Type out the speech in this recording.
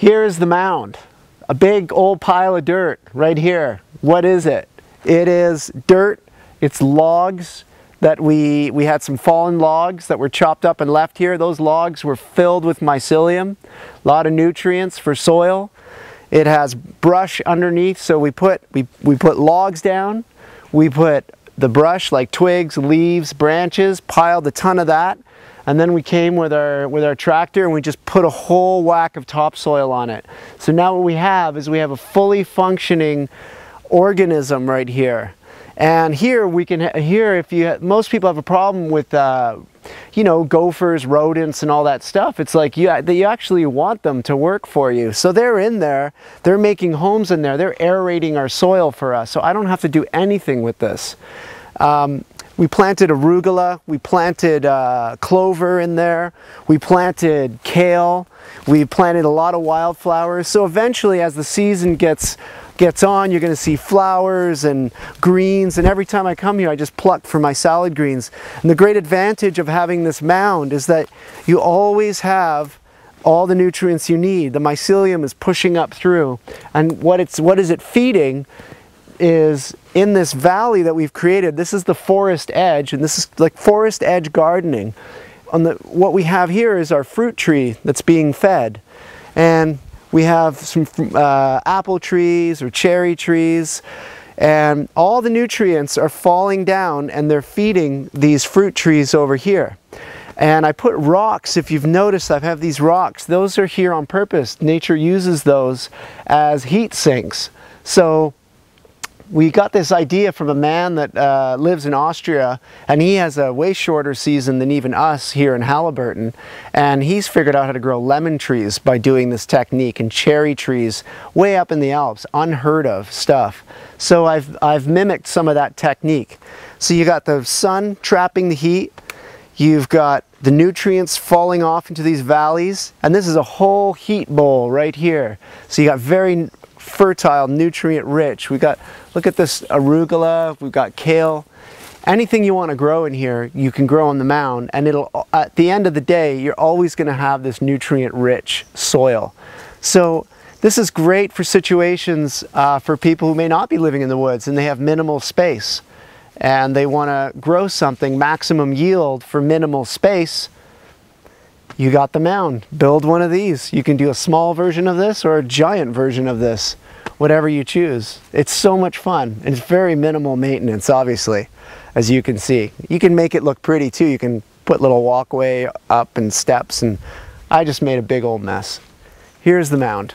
Here is the mound. A big old pile of dirt right here. What is it? It is dirt. It's logs that we had some fallen logs that were chopped up and left here. Those logs were filled with mycelium, a lot of nutrients for soil. It has brush underneath, so we put logs down. We put the brush like twigs, leaves, branches, piled a ton of that. And then we came with our tractor and we just put a whole whack of topsoil on it. So now what we have is we have a fully functioning organism right here. And here we can, most people have a problem with, you know, gophers, rodents and all that stuff. It's like you actually want them to work for you. So they're in there, they're making homes in there, they're aerating our soil for us. So I don't have to do anything with this. We planted arugula, we planted clover in there, we planted kale, we planted a lot of wildflowers. So eventually as the season gets on, you're going to see flowers and greens, and every time I come here I just pluck for my salad greens. And the great advantage of having this mound is that you always have all the nutrients you need. The mycelium is pushing up through, and what is it feeding is in this valley that we've created. This is the forest edge, and this is like forest edge gardening. What we have here is our fruit tree that's being fed, and we have some apple trees or cherry trees, and all the nutrients are falling down and they're feeding these fruit trees over here. And I put rocks, if you've noticed, I have these rocks. Those are here on purpose. Nature uses those as heat sinks. So we got this idea from a man that lives in Austria, and he has a way shorter season than even us here in Halliburton, and he's figured out how to grow lemon trees by doing this technique, and cherry trees way up in the Alps, unheard of stuff. So I've mimicked some of that technique. So you got the sun trapping the heat, you've got the nutrients falling off into these valleys, and this is a whole heat bowl right here. So you got very fertile, nutrient rich. We got, look at this arugula, we've got kale. Anything you want to grow in here, you can grow on the mound, and it'll, at the end of the day, you're always going to have this nutrient rich soil. So this is great for situations for people who may not be living in the woods and they have minimal space and they want to grow something maximum yield for minimal space. You got the mound. Build one of these. You can do a small version of this or a giant version of this, whatever you choose. It's so much fun, and it's very minimal maintenance, obviously, as you can see. You can make it look pretty too. You can put little walkway up and steps, and I just made a big old mess. Here's the mound.